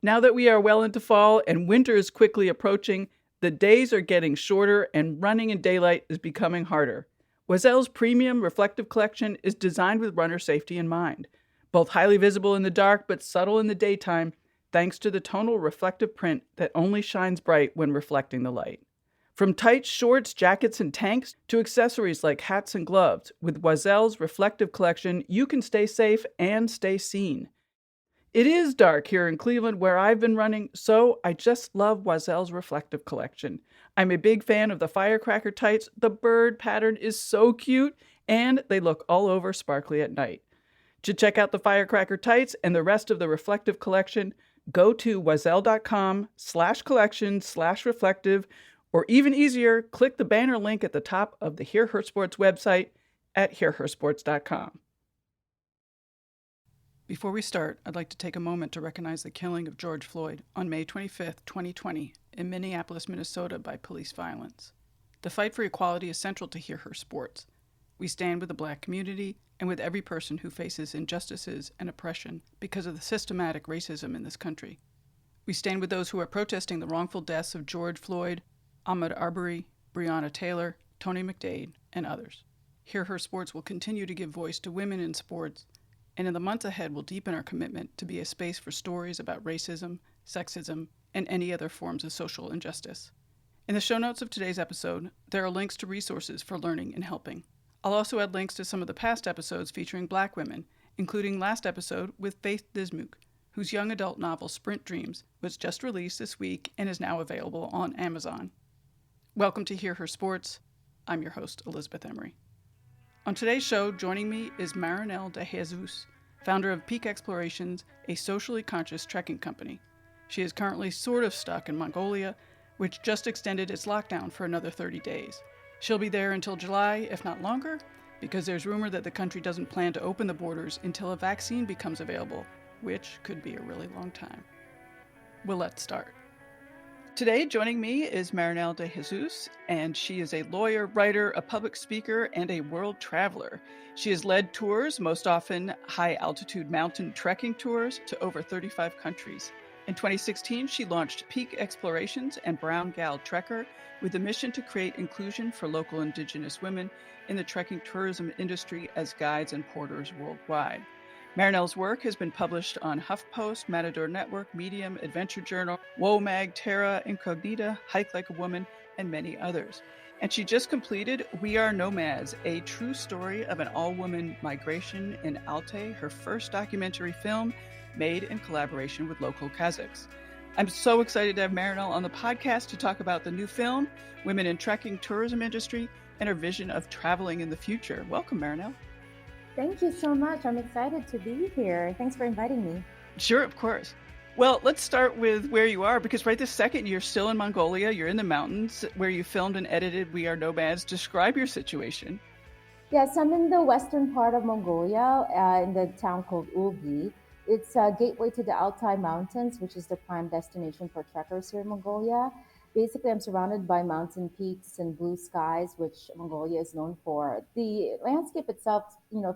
Now that we are well into fall and winter is quickly approaching, the days are getting shorter and running in daylight is becoming harder. Oisel's premium reflective collection is designed with runner safety in mind. Both highly visible in the dark but subtle in the daytime, thanks to the tonal reflective print that only shines bright when reflecting the light. From tights, shorts, jackets, and tanks to accessories like hats and gloves, with Oisel's reflective collection, you can stay safe and stay seen. It is dark here in Cleveland where I've been running, so I just love Oisel's reflective collection. I'm a big fan of the firecracker tights. The bird pattern is so cute, and they look all over sparkly at night. To check out the firecracker tights and the rest of the reflective collection, go to oisel.com/collection/reflective, or even easier, click the banner link at the top of the Hear Her Sports website at hearhersports.com. Before we start, I'd like to take a moment to recognize the killing of George Floyd on May 25, 2020, in Minneapolis, Minnesota, by police violence. The fight for equality is central to Hear Her Sports. We stand with the Black community and with every person who faces injustices and oppression because of the systematic racism in this country. We stand with those who are protesting the wrongful deaths of George Floyd, Ahmaud Arbery, Breonna Taylor, Tony McDade, and others. Hear Her Sports will continue to give voice to women in sports, and in the months ahead will deepen our commitment to be a space for stories about racism, sexism, and any other forms of social injustice. In the show notes of today's episode, there are links to resources for learning and helping. I'll also add links to some of the past episodes featuring Black women, including last episode with Faith Dismuke, whose young adult novel Sprint Dreams was just released this week and is now available on Amazon. Welcome to Hear Her Sports. I'm your host, Elizabeth Emery. On today's show, joining me is Marinel de Jesus, founder of Peak Explorations, a socially conscious trekking company. She is currently sort of stuck in Mongolia, which just extended its lockdown for another 30 days. She'll be there until July, if not longer, because there's rumor that the country doesn't plan to open the borders until a vaccine becomes available, which could be a really long time. Well, let's start. Today, joining me is Marinel de Jesus, and she is a lawyer, writer, a public speaker, and a world traveler. She has led tours, most often high-altitude mountain trekking tours, to over 35 countries. In 2016, she launched Peak Explorations and Brown Gal Trekker with the mission to create inclusion for local Indigenous women in the trekking tourism industry as guides and porters worldwide. Marinel's work has been published on HuffPost, Matador Network, Medium, Adventure Journal, WOMAG, Terra Incognita, Hike Like a Woman, and many others. And she just completed We Are Nomads, a true story of an all-woman migration in Altai, her first documentary film made in collaboration with local Kazakhs. I'm so excited to have Marinel on the podcast to talk about the new film, Women in Trekking Tourism Industry, and her vision of traveling in the future. Welcome, Marinel. Thank you so much. I'm excited to be here. Thanks for inviting me. Sure, of course. Well, let's start with where you are, because right this second, you're still in Mongolia. You're in the mountains where you filmed and edited We Are Nomads. Describe your situation. Yes, I'm in the western part of Mongolia, in the town called Ulgi. It's a gateway to the Altai Mountains, which is the prime destination for trekkers here in Mongolia. Basically, I'm surrounded by mountain peaks and blue skies, which Mongolia is known for. The landscape itself,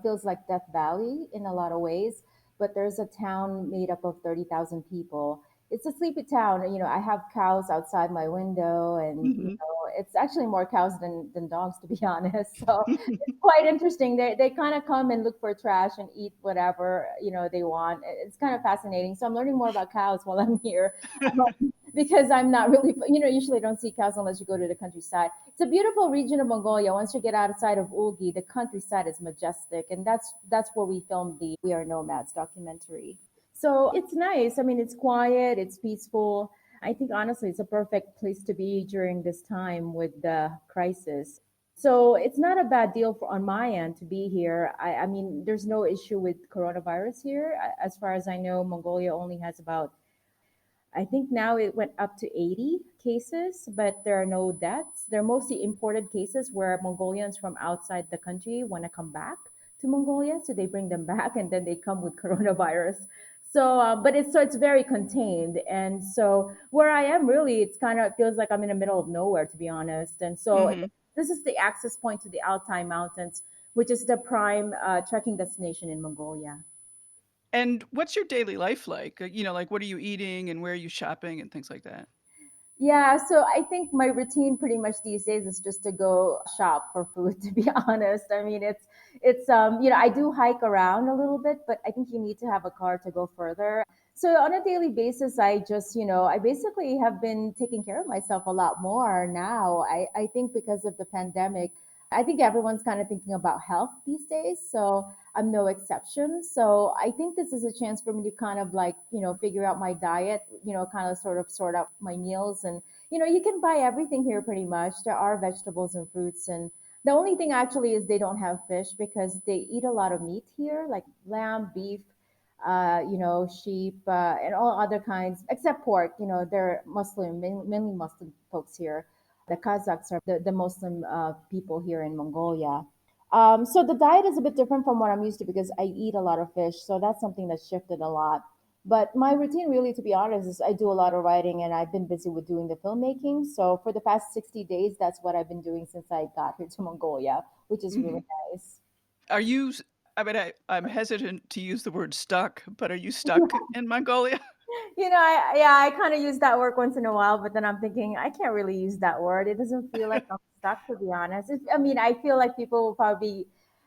feels like Death Valley in a lot of ways, but there's a town made up of 30,000 people. It's a sleepy town. I have cows outside my window, and Mm-hmm. it's actually more cows than dogs, to be honest. So it's quite interesting. They kind of come and look for trash and eat whatever they want. It's kind of fascinating. So I'm learning more about cows while I'm here. Because I'm not really, usually I don't see cows unless you go to the countryside. It's a beautiful region of Mongolia. Once you get outside of Ulgi, the countryside is majestic, and that's where we filmed the We Are Nomads documentary. So it's nice. I mean, it's quiet, it's peaceful. I think honestly, it's a perfect place to be during this time with the crisis. So it's not a bad deal on my end to be here. I mean, there's no issue with coronavirus here. As far as I know, Mongolia only has about, I think now it went up to 80 cases, but there are no deaths. They're mostly imported cases where Mongolians from outside the country want to come back to Mongolia, so they bring them back and then they come with coronavirus. So, but it's very contained, and so where I am really, it's kind of feels like I'm in the middle of nowhere, to be honest. And so Mm-hmm. this is the access point to the Altai Mountains, which is the prime trekking destination in Mongolia. And what's your daily life like? Like what are you eating and where are you shopping and things like that? Yeah, so I think my routine pretty much these days is just to go shop for food, to be honest. I mean, it's I do hike around a little bit, but I think you need to have a car to go further. So on a daily basis, I just, I basically have been taking care of myself a lot more now. I think because of the pandemic, I think everyone's kind of thinking about health these days. So I'm no exception. So I think this is a chance for me to kind of like, figure out my diet, kind of sort of sort out my meals. And, you can buy everything here pretty much. There are vegetables and fruits. And the only thing actually is they don't have fish because they eat a lot of meat here, like lamb, beef, sheep, and all other kinds, except pork. They're Muslim, mainly Muslim folks here. The Kazakhs are the Muslim people here in Mongolia. So the diet is a bit different from what I'm used to because I eat a lot of fish. So that's something that's shifted a lot. But my routine, really, to be honest, is I do a lot of writing and I've been busy with doing the filmmaking. So for the past 60 days, that's what I've been doing since I got here to Mongolia, which is really Mhm. nice. Are you I mean, I'm hesitant to use the word stuck, but are you stuck in Mongolia? I kind of use that word once in a while, but then I'm thinking I can't really use that word. It doesn't feel like I'm stuck, to be honest. I mean, I feel like people will probably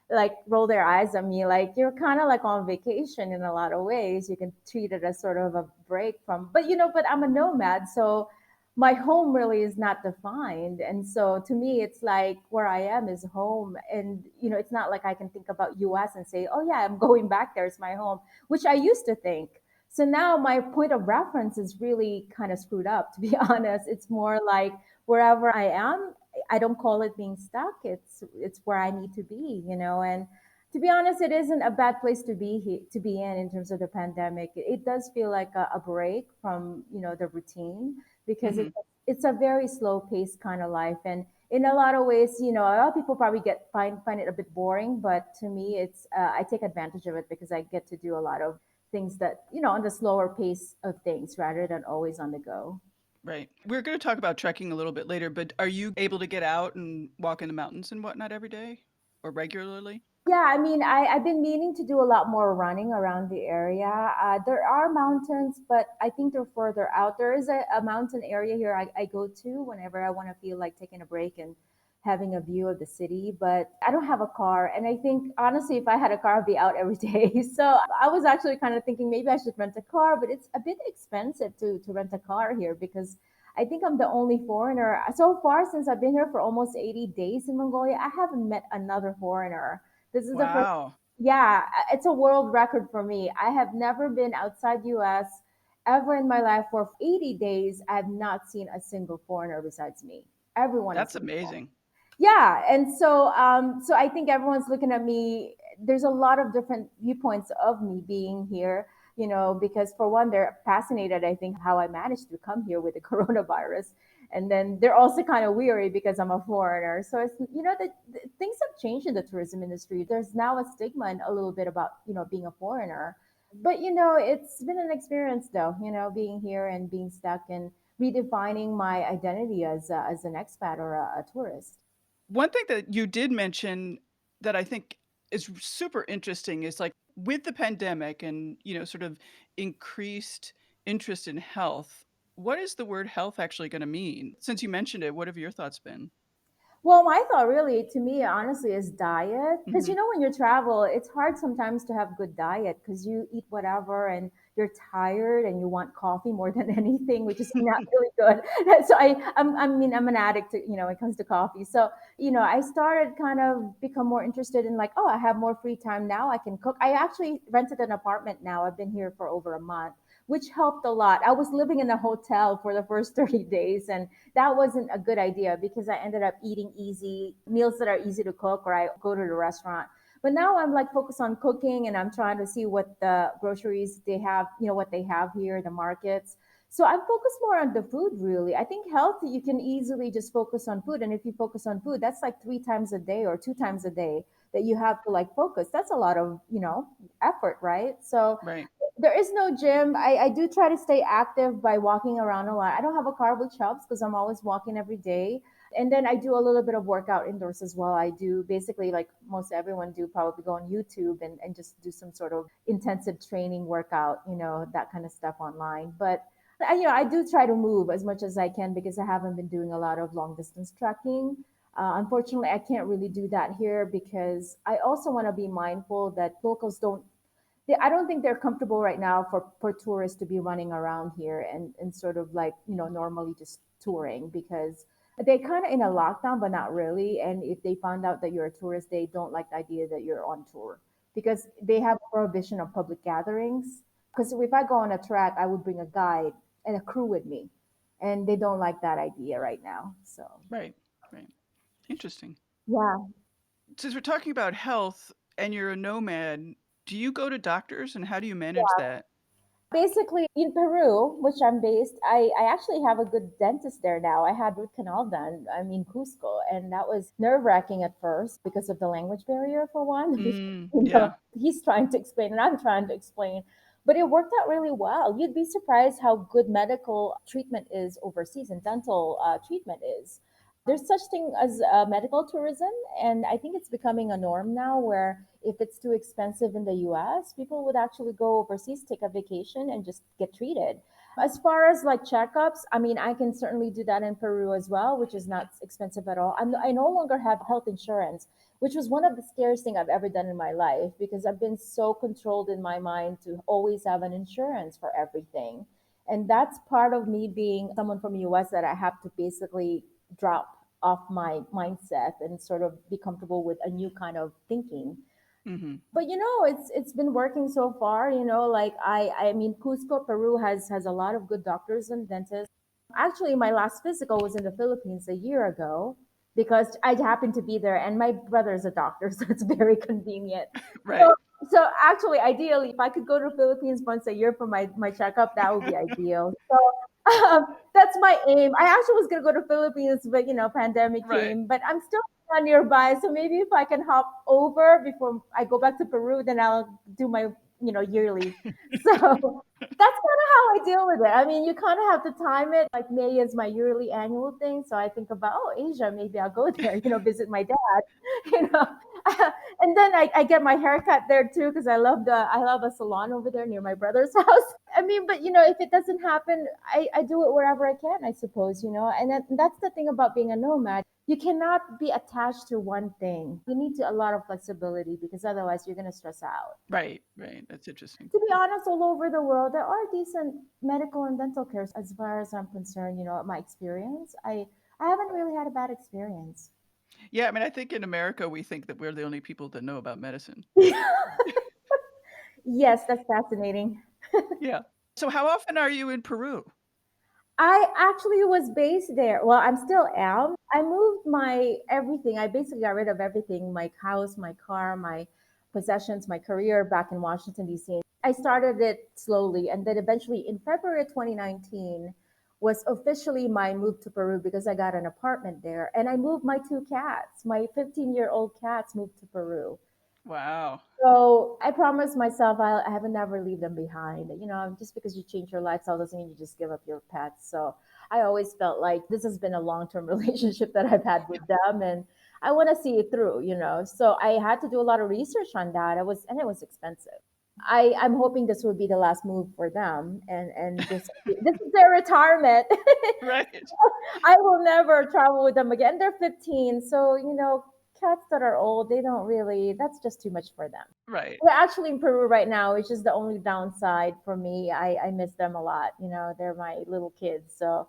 like roll their eyes at me, like you're kind of like on vacation in a lot of ways. You can treat it as sort of a break from, but I'm a nomad, so my home really is not defined, and so to me, it's like where I am is home, and it's not like I can think about U.S. and say, oh yeah, I'm going back there. It's my home, which I used to think. So now my point of reference is really kind of screwed up, to be honest. It's more like wherever I am, I don't call it being stuck. It's where I need to be, and to be honest, it isn't a bad place to be in terms of the pandemic. It does feel like a break from, the routine because Mhm. it's a very slow paced kind of life. And in a lot of ways, a lot of people probably find it a bit boring, but to me, it's I take advantage of it because I get to do a lot of things that on the slower pace of things rather than always on the go. Right. We're gonna talk about trekking a little bit later, but are you able to get out and walk in the mountains and whatnot every day or regularly? Yeah, I mean, I've been meaning to do a lot more running around the area. There are mountains, but I think they're further out. There is a mountain area here I go to whenever I want to feel like taking a break and having a view of the city, but I don't have a car. And I think, honestly, if I had a car, I'd be out every day. So I was actually kind of thinking maybe I should rent a car, but it's a bit expensive to rent a car here because I think I'm the only foreigner. So far, since I've been here for almost 80 days in Mongolia, I haven't met another foreigner. This is the first. Wow. Yeah, it's a world record for me. I have never been outside US ever in my life for 80 days. I have not seen a single foreigner besides me. Everyone is That's local. amazing. Yeah, and so I think everyone's looking at me. There's a lot of different viewpoints of me being here, because for one, they're fascinated, I think, how I managed to come here with the coronavirus. And then they're also kind of weary because I'm a foreigner. So it's, the things have changed in the tourism industry. There's now a stigma and a little bit about, being a foreigner. But, it's been an experience though, being here and being stuck and redefining my identity as an expat or a tourist. One thing that you did mention that I think is super interesting is, like, with the pandemic and, sort of increased interest in health, what is the word health actually gonna mean? Since you mentioned it, what have your thoughts been? Well, my thought really, to me, honestly, is diet. Because Mhm. when you travel, it's hard sometimes to have good diet because you eat whatever and you're tired and you want coffee more than anything, which is not really good. So I mean, I'm an addict to, when it comes to coffee. So, I started kind of become more interested in like, oh, I have more free time now. I can cook. I actually rented an apartment now. I've been here for over a month, which helped a lot. I was living in a hotel for the first 30 days and that wasn't a good idea because I ended up eating easy meals that are easy to cook or I go to the restaurant. But now I'm like focused on cooking and I'm trying to see what the groceries they have, what they have here, the markets. So I'm focused more on the food really. I think health, you can easily just focus on food. And if you focus on food, that's like 3 times a day or 2 times a day that you have to like focus. That's a lot of, effort, right? So Right. there is no gym. I do try to stay active by walking around a lot. I don't have a car, which helps because I'm always walking every day. And then I do a little bit of workout indoors as well. I do basically like most everyone do, probably go on YouTube and just do some sort of intensive training workout, that kind of stuff online. But I do try to move as much as I can because I haven't been doing a lot of long distance trekking. Unfortunately, I can't really do that here because I also want to be mindful that locals don't I don't think they're comfortable right now for tourists to be running around here and sort of like, normally just touring because they kind of in a lockdown, but not really. And if they found out that you're a tourist, they don't like the idea that you're on tour because they have a prohibition of public gatherings. Because if I go on a trek, I would bring a guide and a crew with me. And they don't like that idea right now. So, Right. Right. Interesting. yeah. Since we're talking about health and you're a nomad, do you go to doctors and how do you manage that? Basically, in Peru, which I'm based, I actually have a good dentist there now. I had root canal done. I'm in Cusco, and that was nerve wracking at first because of the language barrier, for one. Because, Yeah. he's trying to explain and I'm trying to explain, but it worked out really well. You'd be surprised how good medical treatment is overseas and dental treatment is. There's such thing as medical tourism, and I think it's becoming a norm now where if it's too expensive in the US, people would actually go overseas, take a vacation, and just get treated. As far as like checkups, I mean, I can certainly do that in Peru as well, which is not expensive at all. I no longer have health insurance, which was one of the scariest thing I've ever done in my life because I've been so controlled in my mind to always have an insurance for everything. And that's part of me being someone from the US that I have to basically drop off my mindset and sort of be comfortable with a new kind of thinking. Mhm. But it's been working so far. Like I mean, Cusco, Peru has a lot of good doctors and dentists. Actually, my last physical was in the Philippines a year ago because I happened to be there, and my brother is a doctor, so it's very convenient. So, Right. so actually, ideally, if I could go to the Philippines once a year for my checkup, that would be ideal. So that's my aim. I actually was gonna go to Philippines, but pandemic Right. came. But I'm still nearby, so maybe if I can hop over before I go back to Peru, then I'll do my yearly. So that's kind of how I deal with it. I mean, you kind of have to time it. Like May is my yearly annual thing, so I think about, Asia, maybe I'll go there, visit my dad, you know. And then I get my haircut there too because I love a salon over there near my brother's house. I mean, but if it doesn't happen, I do it wherever I can, I suppose, and that's the thing about being a nomad. You cannot be attached to one thing. You need a lot of flexibility because otherwise you're going to stress out. Right. Right. That's interesting. To be honest, all over the world, there are decent medical and dental cares as far as I'm concerned, my experience. I haven't really had a bad experience. Yeah, I mean, I think in America we think that we're the only people that know about medicine. Yes, that's fascinating. Yeah. So how often are you in Peru? I actually was based there. Well, I'm still am. I moved my everything. I basically got rid of everything, my house, my car, my possessions, my career back in Washington, D.C. I started it slowly. And then eventually in February 2019 was officially my move to Peru because I got an apartment there. And I moved my two cats. My 15-year-old cats moved to Peru. Wow. So I promised myself I will never leave them behind. Just because you change your lifestyle doesn't mean you just give up your pets. So I always felt like this has been a long-term relationship that I've had with them, and I want to see it through. So I had to do a lot of research on that. It was expensive. I'm hoping this will be the last move for them, and this is their retirement. Right. I will never travel with them again. They're 15, so cats that are old, they don't really. That's just too much for them. Right. We're actually in Peru right now, which is the only downside for me. I miss them a lot. They're my little kids. So,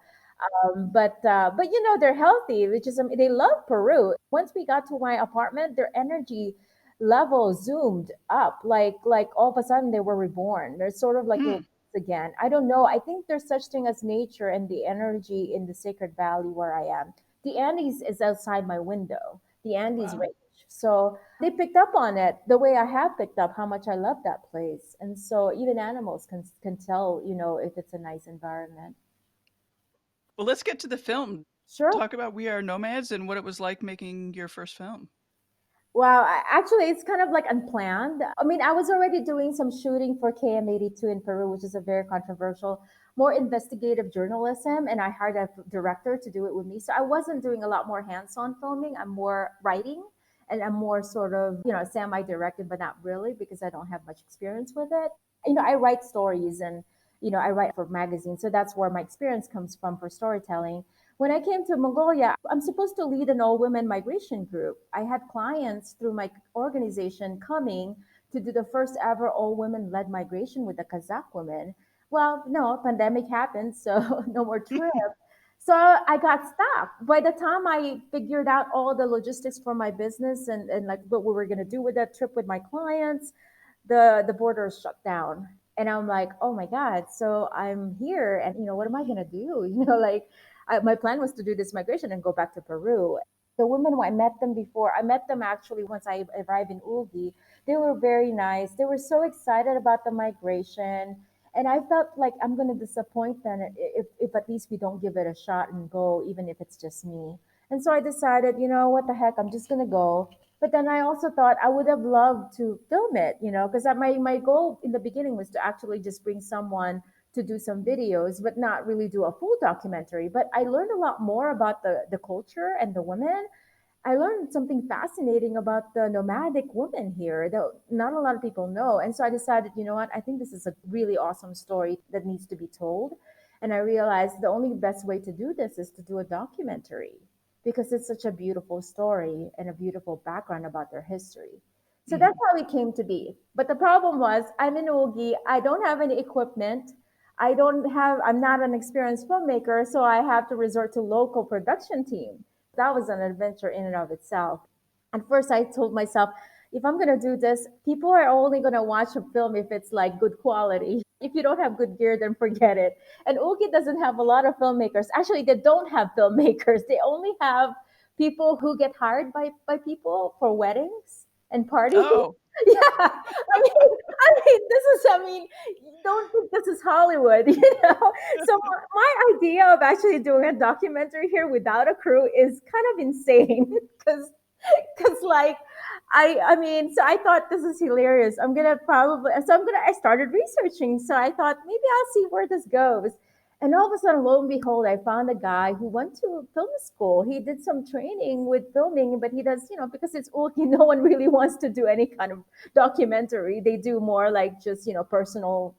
but they're healthy, which is they love Peru. Once we got to my apartment, their energy level zoomed up. Like all of a sudden they were reborn. They're sort of like little Hmm. kids again. I don't know. I think there's such thing as nature and the energy in the Sacred Valley where I am. The Andes is outside my window. The Andes Wow. range. So they picked up on it the way I have picked up how much I love that place. And so even animals can tell, if it's a nice environment. Well, let's get to the film. Sure. Talk about We Are Nomads and what it was like making your first film. Well, actually, it's kind of like unplanned. I mean, I was already doing some shooting for KM82 in Peru, which is a very controversial more investigative journalism, and I hired a director to do it with me. So I wasn't doing a lot more hands-on filming. I'm more writing, and I'm more sort of, semi-directed, but not really because I don't have much experience with it. I write stories, and I write for magazines. So that's where my experience comes from for storytelling. When I came to Mongolia, I'm supposed to lead an all women migration group. I had clients through my organization coming to do the first ever all women led migration with the Kazakh women. Well, no, pandemic happened, so no more trip. So I got stuck. By the time I figured out all the logistics for my business, and like what we were going to do with that trip with my clients, the borders shut down. And I'm like, oh my God. So I'm here, and what am I going to do? Like my plan was to do this migration and go back to Peru. The women, I met them before. I met them actually once I arrived in Ulgi. They were very nice. They were so excited about the migration. And I felt like I'm going to disappoint them if at least we don't give it a shot and go, even if it's just me. And so I decided, what the heck, I'm just going to go. But then I also thought I would have loved to film it, because my goal in the beginning was to actually just bring someone to do some videos, but not really do a full documentary. But I learned a lot more about the culture and the women. I learned something fascinating about the nomadic woman here that not a lot of people know. And so I decided, you know what, I think this is a really awesome story that needs to be told. And I realized the only best way to do this is to do a documentary because it's such a beautiful story and a beautiful background about their history. So that's Mhm. how it came to be. But the problem was, I'm in Ogi, I don't have any equipment. I'm not an experienced filmmaker, so I have to resort to local production team. That was an adventure in and of itself. At first, I told myself, if I'm going to do this, people are only going to watch a film if it's like good quality. If you don't have good gear, then forget it. And Uki doesn't have a lot of filmmakers. Actually, they don't have filmmakers. They only have people who get hired by people for weddings and parties. Oh, Yeah, I mean, don't think this is Hollywood, So my idea of actually doing a documentary here without a crew is kind of insane because like I mean, so I thought this is hilarious. I started researching. So I thought maybe I'll see where this goes. And all of a sudden, lo and behold, I found a guy who went to film school. He did some training with filming, but he does, because it's Ulki, no one really wants to do any kind of documentary. They do more like just, personal,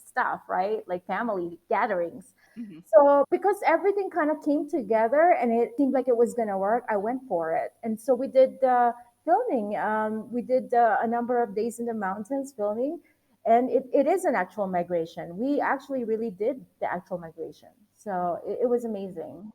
stuff, right? Like family gatherings. mhm. So because everything kind of came together and it seemed like it was going to work, I went for it. And so we did filming. We did a number of days in the mountains filming, and it is an actual migration. We actually really did the actual migration. So it was amazing.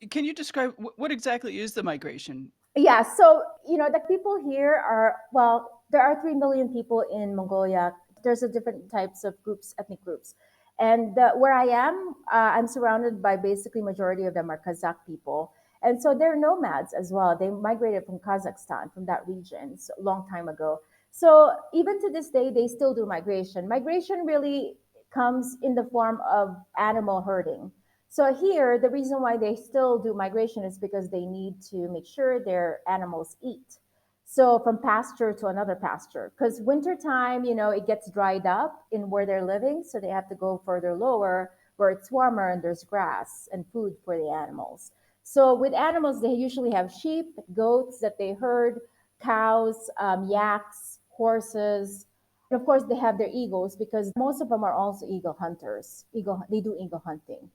Can you describe what exactly is the migration? Yeah, so the people here are, well, there are 3 million people in Mongolia. There's a different types of groups, ethnic groups. And where I am, I'm surrounded by basically majority of them are Kazakh people. And so they're nomads as well. They migrated from Kazakhstan, from that region, so a long time ago. So even to this day, they still do migration. Migration really comes in the form of animal herding. So here, the reason why they still do migration is because they need to make sure their animals eat. So from pasture to another pasture, because wintertime, it gets dried up in where they're living, so they have to go further lower where it's warmer and there's grass and food for the animals. So with animals, they usually have sheep, goats that they herd, cows, yaks, horses. And of course, they have their eagles because most of them are also eagle hunters. They do eagle hunting.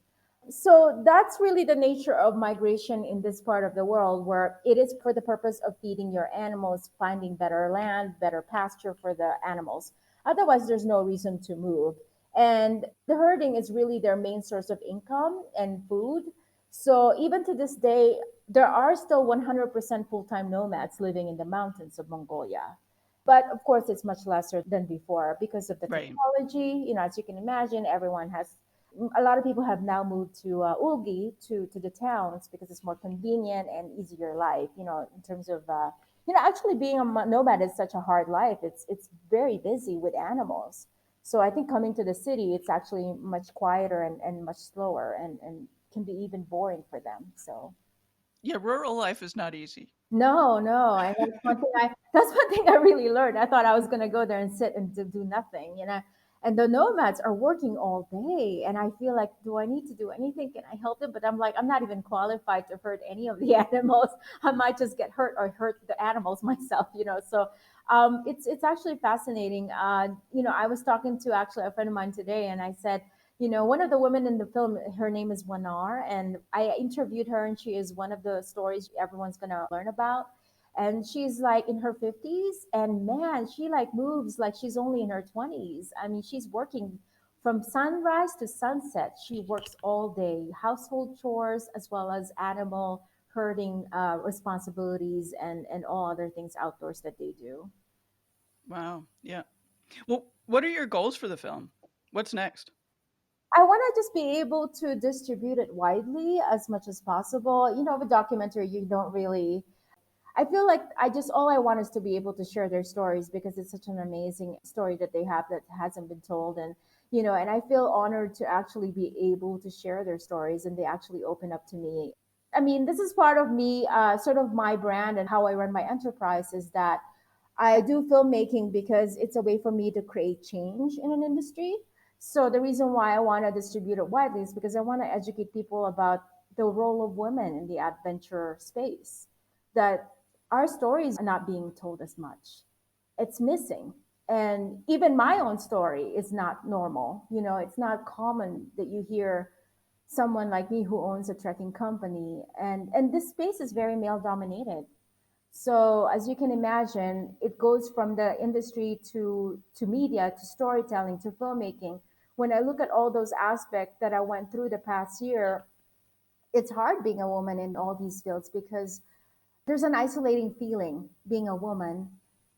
So that's really the nature of migration in this part of the world, where it is for the purpose of feeding your animals, finding better land, better pasture for the animals. Otherwise, there's no reason to move. And the herding is really their main source of income and food. So even to this day, there are still 100% full time nomads living in the mountains of Mongolia. But of course, it's much lesser than before because of the Right. technology. As you can imagine, everyone has a lot of people have now moved to Ulgi to the towns because it's more convenient and easier life. In terms of actually being a nomad is such a hard life. It's very busy with animals. So I think coming to the city, it's actually much quieter and much slower and can be even boring for them. So Yeah, rural life is not easy. no, no, and that's one thing I really learned. I thought I was gonna go there and sit and do nothing. And the nomads are working all day. And I feel like, do I need to do anything? Can I help them? But I'm like, I'm not even qualified to hurt any of the animals. I might just get hurt or hurt the animals myself, So it's actually fascinating. I was talking to actually a friend of mine today, and I said, one of the women in the film, her name is Wanar, and I interviewed her, and she is one of the stories everyone's gonna learn about. And she's like in her 50s, and man, she like moves like she's only in her 20s. I mean, she's working from sunrise to sunset. She works all day, household chores as well as animal herding responsibilities and all other things outdoors that they do. Wow. Yeah. Well, what are your goals for the film? What's next? I want to just be able to distribute it widely as much as possible. With documentary, you don't really. I feel like all I want is to be able to share their stories because it's such an amazing story that they have that hasn't been told. And I feel honored to actually be able to share their stories, and they actually open up to me. I mean, this is part of me, sort of my brand and how I run my enterprise is that I do filmmaking because it's a way for me to create change in an industry. So the reason why I want to distribute it widely is because I want to educate people about the role of women in the adventure space. That our stories are not being told as much. It's missing. And even my own story is not normal. It's not common that you hear someone like me who owns a trekking company. And this space is very male dominated. So as you can imagine, it goes from the industry to media to storytelling to filmmaking. When I look at all those aspects that I went through the past year, it's hard being a woman in all these fields because there's an isolating feeling being a woman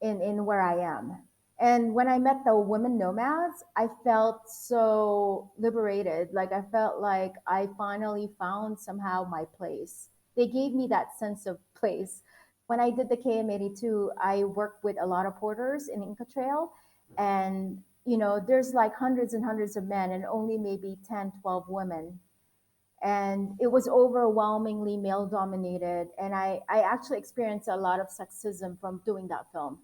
in where I am. And when I met the women nomads, I felt so liberated. Like I felt like I finally found somehow my place. They gave me that sense of place. When I did the KM82, I worked with a lot of porters in Inca Trail. And, there's like hundreds and hundreds of men and only maybe 10, 12 women, and it was overwhelmingly male dominated, and I actually experienced a lot of sexism from doing that film.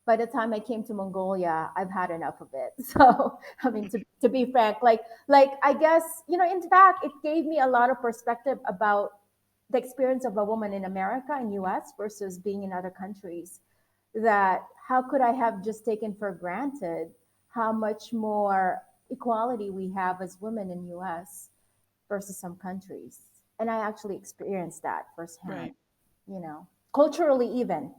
By the time I came to Mongolia, I've had enough of it. So I mean, to be frank, like I guess, in fact it gave me a lot of perspective about the experience of a woman in America and US versus being in other countries. That how could I have just taken for granted how much more equality we have as women in US versus some countries. And I actually experienced that firsthand, Right. culturally, even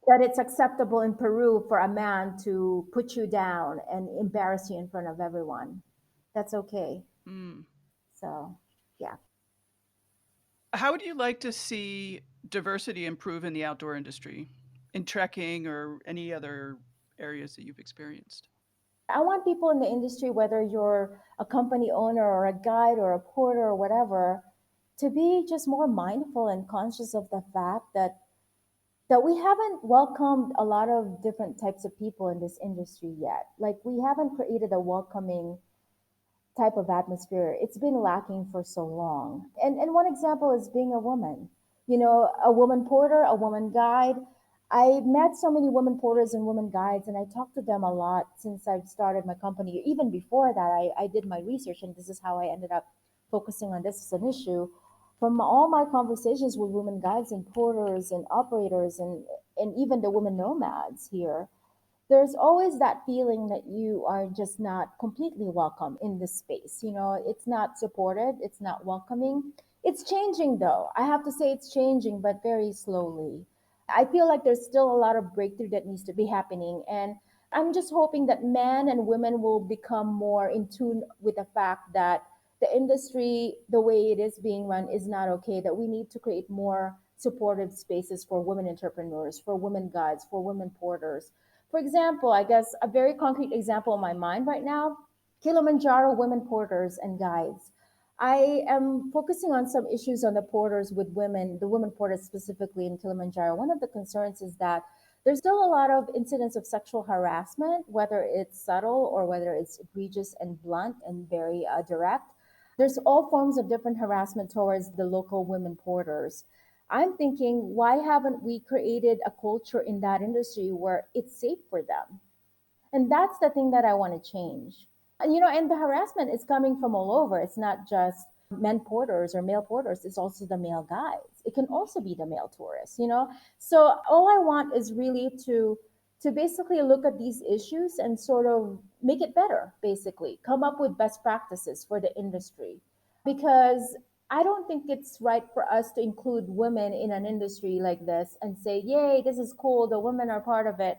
that it's acceptable in Peru for a man to put you down and embarrass you in front of everyone. That's okay. Mm. So, yeah. How would you like to see diversity improve in the outdoor industry, in trekking or any other areas that you've experienced? I want people in the industry, whether you're a company owner or a guide or a porter or whatever, to be just more mindful and conscious of the fact that we haven't welcomed a lot of different types of people in this industry yet. Like we haven't created a welcoming type of atmosphere. It's been lacking for so long. And one example is being a woman. A woman porter, a woman guide. I met so many women porters and women guides, and I talked to them a lot since I've started my company. Even before that, I did my research, and this is how I ended up focusing on this as an issue. From all my conversations with women guides and porters and operators and even the women nomads here, there's always that feeling that you are just not completely welcome in this space. It's not supported, it's not welcoming. It's changing though. I have to say it's changing, but very slowly. I feel like there's still a lot of breakthrough that needs to be happening. And I'm just hoping that men and women will become more in tune with the fact that the industry, the way it is being run, is not okay, that we need to create more supportive spaces for women entrepreneurs, for women guides, for women porters. For example, I guess a very concrete example in my mind right now, Kilimanjaro women porters and guides. I am focusing on some issues on the porters with women, the women porters specifically in Kilimanjaro. One of the concerns is that there's still a lot of incidents of sexual harassment, whether it's subtle or whether it's egregious and blunt and very direct. There's all forms of different harassment towards the local women porters. I'm thinking, why haven't we created a culture in that industry where it's safe for them? And that's the thing that I want to change. And the harassment is coming from all over. It's not just men porters or male porters, it's also the male guides. It can also be the male tourists. So all I want is really to basically look at these issues and sort of make it better, basically come up with best practices for the industry, because I don't think it's right for us to include women in an industry like this and say, yay, this is cool, the women are part of it,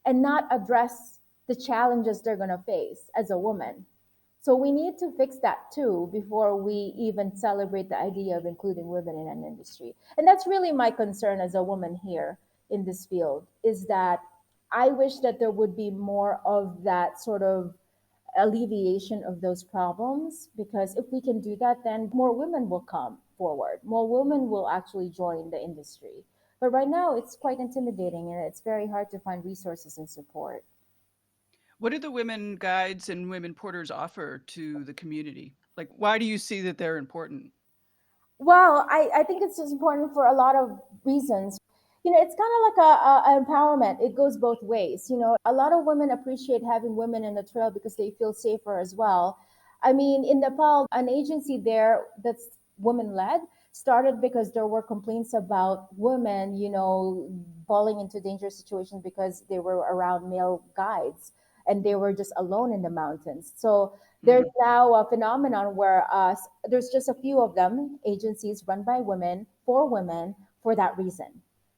and not address the challenges they're going to face as a woman. So we need to fix that too before we even celebrate the idea of including women in an industry. And that's really my concern as a woman here in this field, is that I wish that there would be more of that sort of alleviation of those problems, because if we can do that, then more women will come forward, more women will actually join the industry. But right now it's quite intimidating and it's very hard to find resources and support. What do the women guides and women porters offer to the community? Like, why do you see that they're important? Well, I think it's just important for a lot of reasons. It's kind of like a empowerment. It goes both ways. A lot of women appreciate having women in the trail because they feel safer as well. I mean, in Nepal, an agency there that's women led started because there were complaints about women, falling into dangerous situations because they were around male guides and they were just alone in the mountains. So there's Mm, now a phenomenon where there's just a few of them, agencies run by women for that reason.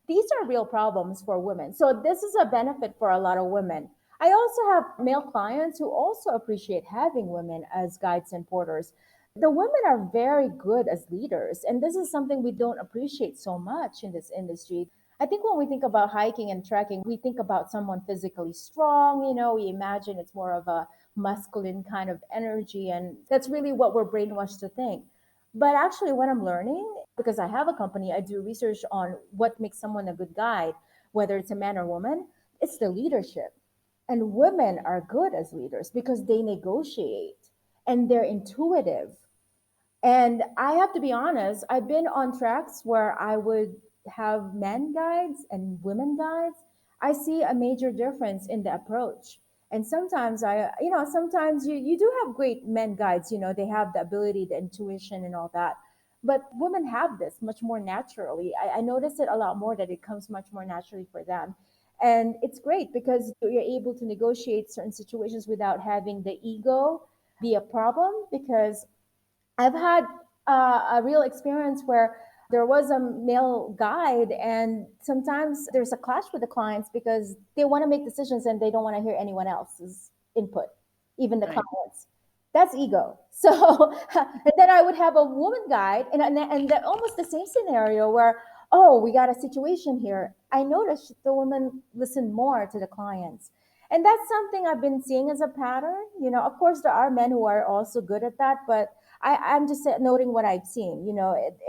These are real problems for women. So this is a benefit for a lot of women. I also have male clients who also appreciate having women as guides and porters. The women are very good as leaders, and this is something we don't appreciate so much in this industry. I think when we think about hiking and trekking, we think about someone physically strong. We imagine it's more of a masculine kind of energy, and that's really what we're brainwashed to think. But actually, what I'm learning, because I have a company, I do research on what makes someone a good guide, whether it's a man or woman. It's the leadership. And women are good as leaders because they negotiate and they're intuitive. And I have to be honest, I've been on tracks where I would have men guides and women guides. I see a major difference in the approach. And sometimes you do have great men guides, they have the ability, the intuition, and all that. But women have this much more naturally. I notice it a lot more that it comes much more naturally for them. And it's great because you're able to negotiate certain situations without having the ego be a problem, because I've had a real experience where there was a male guide, and sometimes there's a clash with the clients because they want to make decisions and they don't want to hear anyone else's input, even the right. clients. That's ego. So, and then I would have a woman guide, and almost the same scenario where, oh, we got a situation here. I noticed the woman listened more to the clients. And that's something I've been seeing as a pattern. Of course, there are men who are also good at that, but I'm just noting what I've seen.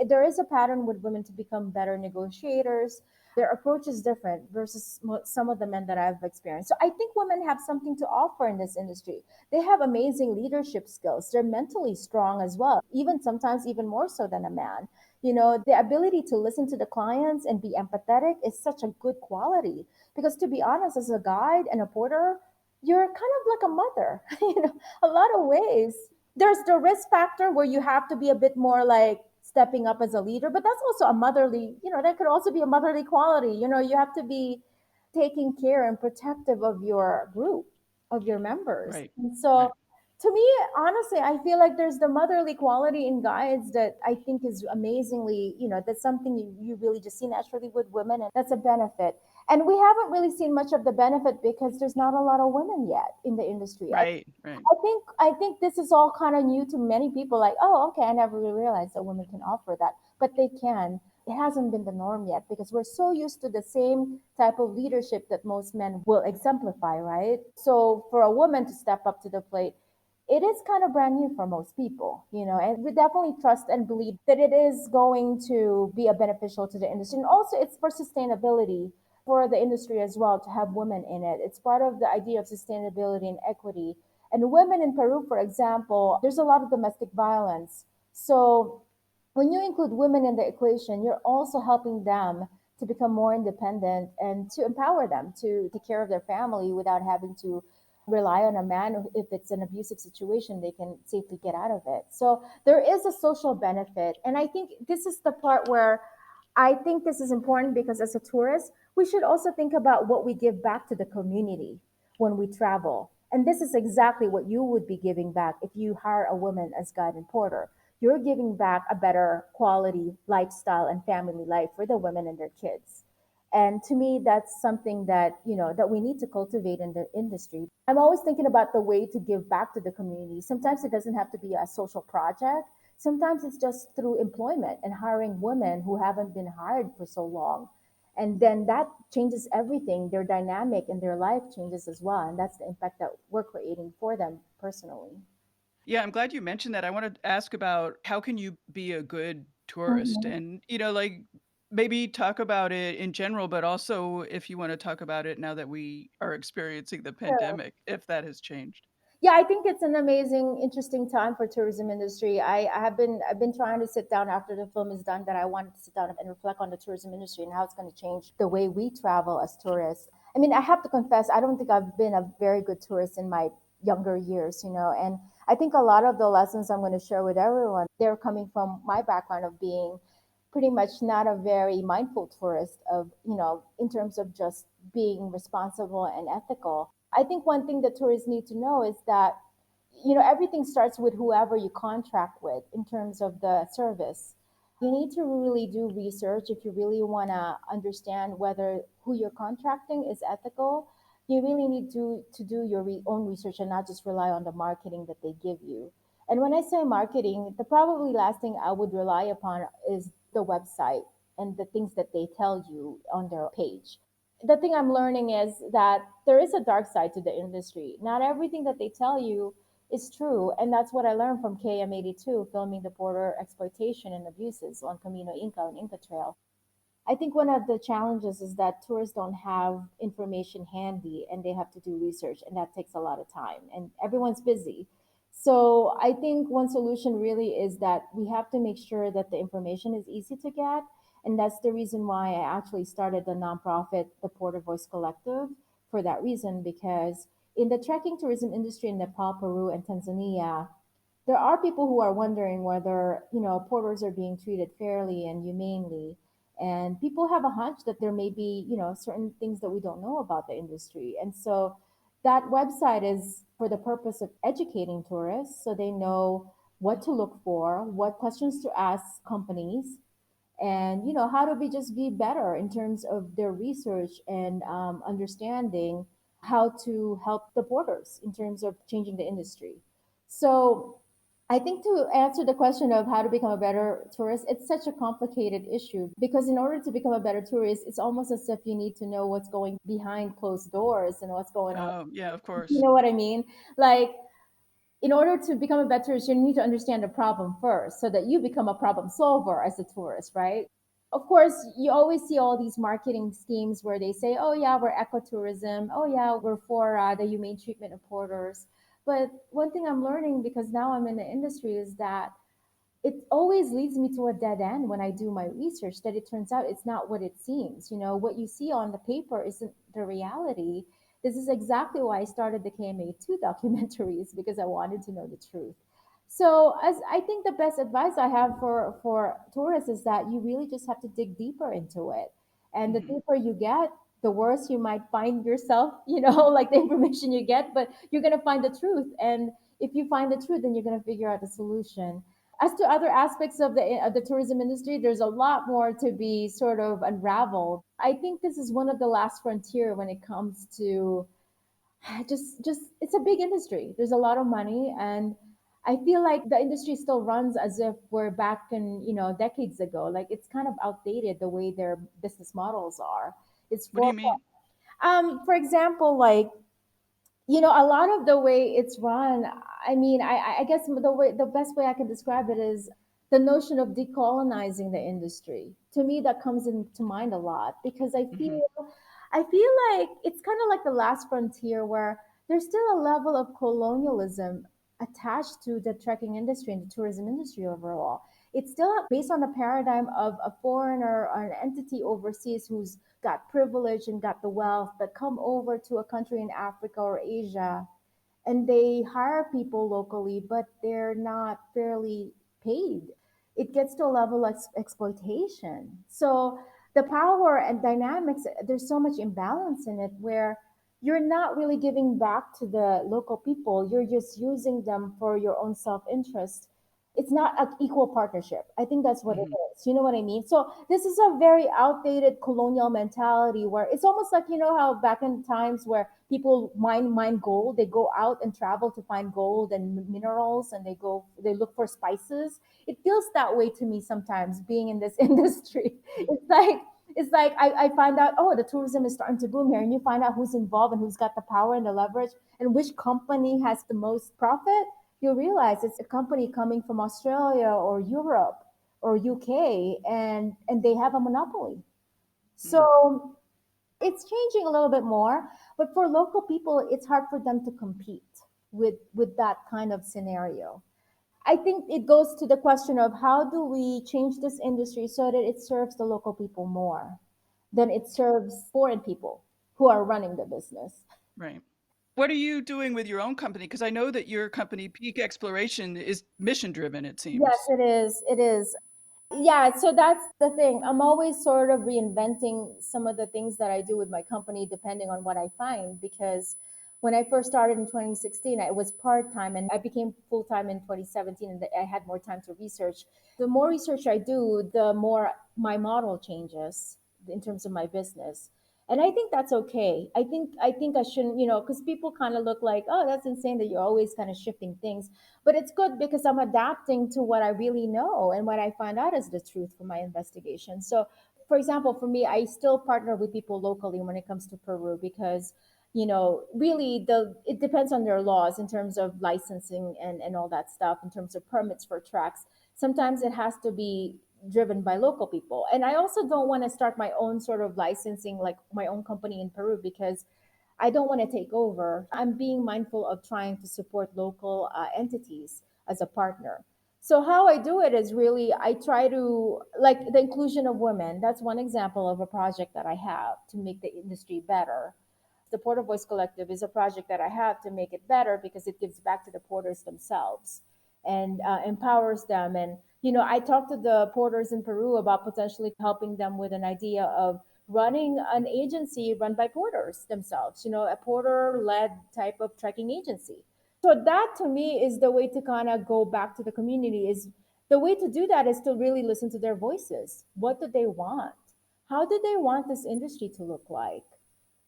There is a pattern with women to become better negotiators. Their approach is different versus some of the men that I've experienced. So I think women have something to offer in this industry. They have amazing leadership skills. They're mentally strong as well, even sometimes even more so than a man. The ability to listen to the clients and be empathetic is such a good quality. Because to be honest, as a guide and a porter, you're kind of like a mother, a lot of ways. There's the risk factor where you have to be a bit more like stepping up as a leader, but that's also a motherly, that could also be a motherly quality. You have to be taking care and protective of your group, of your members. Right. And so Right. to me, honestly, I feel like there's the motherly quality in guides that I think is amazingly, that's something you really just see naturally with women, and that's a benefit. And we haven't really seen much of the benefit because there's not a lot of women yet in the industry. Right. Right. I think this is all kind of new to many people. Like, oh, okay, I never really realized that women can offer that, but they can. It hasn't been the norm yet because we're so used to the same type of leadership that most men will exemplify, right? So for a woman to step up to the plate, it is kind of brand new for most people, and we definitely trust and believe that it is going to be a beneficial to the industry. And also it's for sustainability for the industry as well to have women in it. It's part of the idea of sustainability and equity. And women in Peru, for example, there's a lot of domestic violence. So when you include women in the equation, you're also helping them to become more independent and to empower them to take care of their family without having to rely on a man. If it's an abusive situation, they can safely get out of it. So there is a social benefit. And I think this is the part where I think this is important, because as a tourist, we should also think about what we give back to the community when we travel. And this is exactly what you would be giving back if you hire a woman as guide and porter. You're giving back a better quality lifestyle and family life for the women and their kids. And to me, that's something that, that we need to cultivate in the industry. I'm always thinking about the way to give back to the community. Sometimes it doesn't have to be a social project. Sometimes it's just through employment and hiring women who haven't been hired for so long. And then that changes everything. Their dynamic and their life changes as well. And that's the impact that we're creating for them personally. Yeah, I'm glad you mentioned that. I wanted to ask about how can you be a good tourist Mhm. and, like maybe talk about it in general, but also if you want to talk about it now that we are experiencing the Sure. pandemic, if that has changed. Yeah, I think it's an amazing, interesting time for tourism industry. I've been trying to sit down after the film is done, that I wanted to sit down and reflect on the tourism industry and how it's going to change the way we travel as tourists. I mean, I have to confess, I don't think I've been a very good tourist in my younger years, and I think a lot of the lessons I'm going to share with everyone, they're coming from my background of being pretty much not a very mindful tourist, of, in terms of just being responsible and ethical. I think one thing that tourists need to know is that, everything starts with whoever you contract with in terms of the service. You need to really do research if you really want to understand whether who you're contracting is ethical. You really need to do your own research and not just rely on the marketing that they give you. And when I say marketing, the probably last thing I would rely upon is the website and the things that they tell you on their page. The thing I'm learning is that there is a dark side to the industry. Not everything that they tell you is true. And that's what I learned from KM82, filming the border exploitation and abuses on Camino Inca and Inca Trail. I think one of the challenges is that tourists don't have information handy and they have to do research, and that takes a lot of time, and everyone's busy. So I think one solution really is that we have to make sure that the information is easy to get. And that's the reason why I actually started the nonprofit, the Porter Voice Collective, for that reason, because in the trekking tourism industry in Nepal, Peru, and Tanzania, there are people who are wondering whether, porters are being treated fairly and humanely. And people have a hunch that there may be, certain things that we don't know about the industry. And so that website is for the purpose of educating tourists so they know what to look for, what questions to ask companies, and how to be better in terms of their research and understanding how to help the porters in terms of changing the industry. So I think, to answer the question of how to become a better tourist, it's such a complicated issue, because in order to become a better tourist, it's almost as if you need to know what's going behind closed doors and what's going on. Oh, yeah, of You course. know what I mean? Like, in order to become a better tourist, you need to understand the problem first so that you become a problem solver as a tourist, right? Of course, you always see all these marketing schemes where they say, oh, yeah, we're ecotourism. Oh, yeah, we're for the humane treatment of porters. But one thing I'm learning, because now I'm in the industry, is that it always leads me to a dead end when I do my research, that it turns out it's not what it seems. What you see on the paper isn't the reality. This is exactly why I started the KMA2 documentaries, because I wanted to know the truth. So, as I think the best advice I have for tourists is that you really just have to dig deeper into it. And the Hmm. deeper you get, the worse you might find yourself, like the information you get, but you're going to find the truth. And if you find the truth, then you're going to figure out the solution. As to other aspects of the tourism industry, there's a lot more to be sort of unraveled. I think this is one of the last frontier when it comes to just it's a big industry. There's a lot of money, and I feel like the industry still runs as if we're back in, decades ago. Like, it's kind of outdated the way their business models are. It's What do for you mean? for example, like, a lot of the way it's run, I mean, I guess the best way I can describe it is the notion of decolonizing the industry. To me, that comes into mind a lot, because Hmm. I feel like it's kind of like the last frontier, where there's still a level of colonialism attached to the trekking industry and the tourism industry overall. It's still based on the paradigm of a foreigner or an entity overseas who's got privilege and got the wealth that come over to a country in Africa or Asia. and they hire people locally, but they're not fairly paid. It gets to a level of exploitation. So the power and dynamics, there's so much imbalance in it where you're not really giving back to the local people. You're just using them for your own self interest. It's not an equal partnership. I think that's what it Hmm. is. You know what I mean? So this is a very outdated colonial mentality where it's almost like, you know how back in times where people mine gold, they go out and travel to find gold and minerals, and they look for spices. It feels that way to me sometimes being in this industry. It's like I find out, oh, the tourism is starting to boom here, and you find out who's involved and who's got the power and the leverage and which company has the most profit. You realize it's a company coming from Australia or Europe or UK, and they have a monopoly. Hmm. So it's changing a little bit more, but for local people, it's hard for them to compete with that kind of scenario. I think it goes to the question of how do we change this industry so that it serves the local people more than it serves foreign people who are running the business. Right. What are you doing with your own company? Because I know that your company, Peak Exploration, is mission driven, it Yes, seems. it is. It is. Yeah, so that's the thing. I'm always sort of reinventing some of the things that I do with my company depending on what I find, because when I first started in 2016, it was part-time, and I became full-time in 2017, and I had more time to research. The more research I do, the more my model changes in terms of my business. And I think that's okay. I think I shouldn't, because people kind of look like, oh, that's insane that you're always kind of shifting things, but it's good because I'm adapting to what I really know and what I find out is the truth from my investigation. So, for example, for me, I still partner with people locally when it comes to Peru because, really it depends on their laws in terms of licensing and all that stuff, in terms of permits for tracks. Sometimes it has to be driven by local people. And I also don't want to start my own sort of licensing, like my own company in Peru, because I don't want to take over. I'm being mindful of trying to support local entities as a partner. So how I do it is really I try to like the inclusion of women. That's one example of a project that I have to make the industry better. The Porter Voice Collective is a project that I have to make it better because it gives back to the porters themselves and empowers them. And I talked to the porters in Peru about potentially helping them with an idea of running an agency run by porters themselves, a porter led type of trekking agency. So that to me is the way to kind of go back to the community. Is the way to do that is to really listen to their voices. What do they want? How do they want this industry to look like?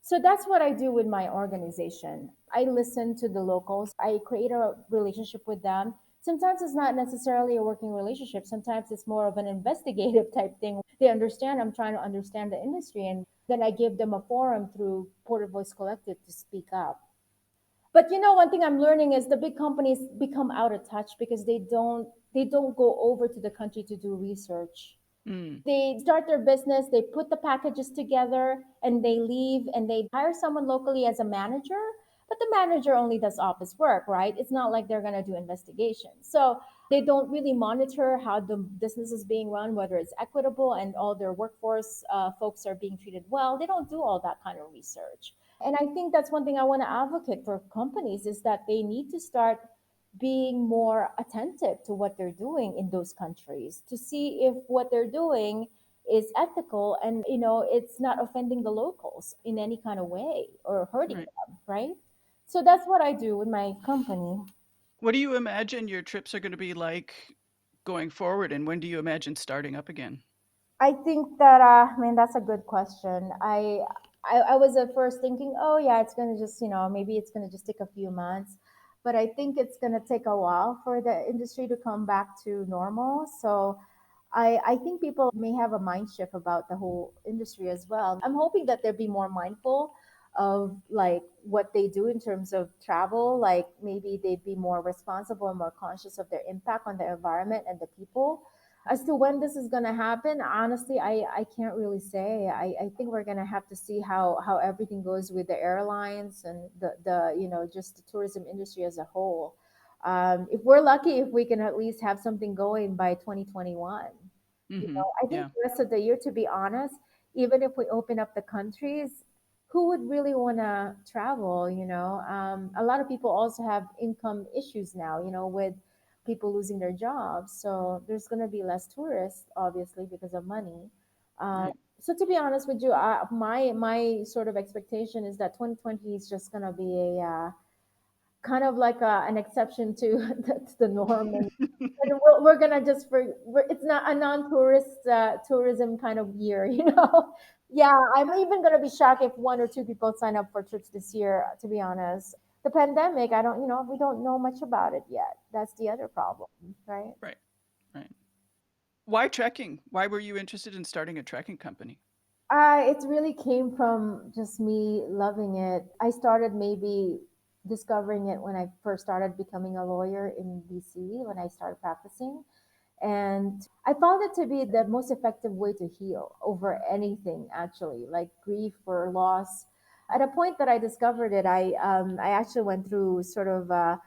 So that's what I do with my organization. I listen to the locals. I create a relationship with them. Sometimes it's not necessarily a working relationship. Sometimes it's more of an investigative type thing. They understand I'm trying to understand the industry, and then I give them a forum through Porter Voice Collective to speak up. But one thing I'm learning is the big companies become out of touch because they don't go over to the country to do research. Mm. They start their business, they put the packages together, and they leave and they hire someone locally as a manager. But the manager only does office work, right? It's not like they're going to do investigations. So they don't really monitor how the business is being run, whether it's equitable and all their workforce folks are being treated well. They don't do all that kind of research. And I think that's one thing I want to advocate for companies is that they need to start being more attentive to what they're doing in those countries to see if what they're doing is ethical and it's not offending the locals in any kind of way or hurting Right. them, right? So that's what I do with my company. What do you imagine your trips are going to be like going forward, and when do you imagine starting up again? I think that I mean that's a good question. I was at first thinking, oh yeah, it's gonna just maybe it's gonna just take a few months, but I think it's gonna take a while for the industry to come back to normal. So I think people may have a mind shift about the whole industry as well. I'm hoping that they'll be more mindful of like what they do in terms of travel. Like maybe they'd be more responsible and more conscious of their impact on the environment and the people. As to when this is going to happen, honestly, I can't really say. I think we're going to have to see how everything goes with the airlines and the just the tourism industry as a whole. If we're lucky, if we can at least have something going by 2021. Hmm. I think Yeah. the rest of the year, to be honest, even if we open up the countries, who would really want to travel? A lot of people also have income issues now, with people losing their jobs. So there's going to be less tourists, obviously, because of money. Um, Right. so to be honest with you, my sort of expectation is that 2020 is just going to be a kind of like an exception to the norm, and we're gonna just it's not a non-tourist tourism kind of year, Yeah, I'm even gonna be shocked if one or two people sign up for trips this year. To be honest, the pandemic, I don't, we don't know much about it yet. That's the other problem, right? Right. Right. Why trekking? Why were you interested in starting a trekking company? It really came from just me loving it. I started maybe discovering it when I first started becoming a lawyer in BC when I started practicing. And I found it to be the most effective way to heal over anything, actually, like grief or loss. At a point that I discovered it, I actually went through sort of a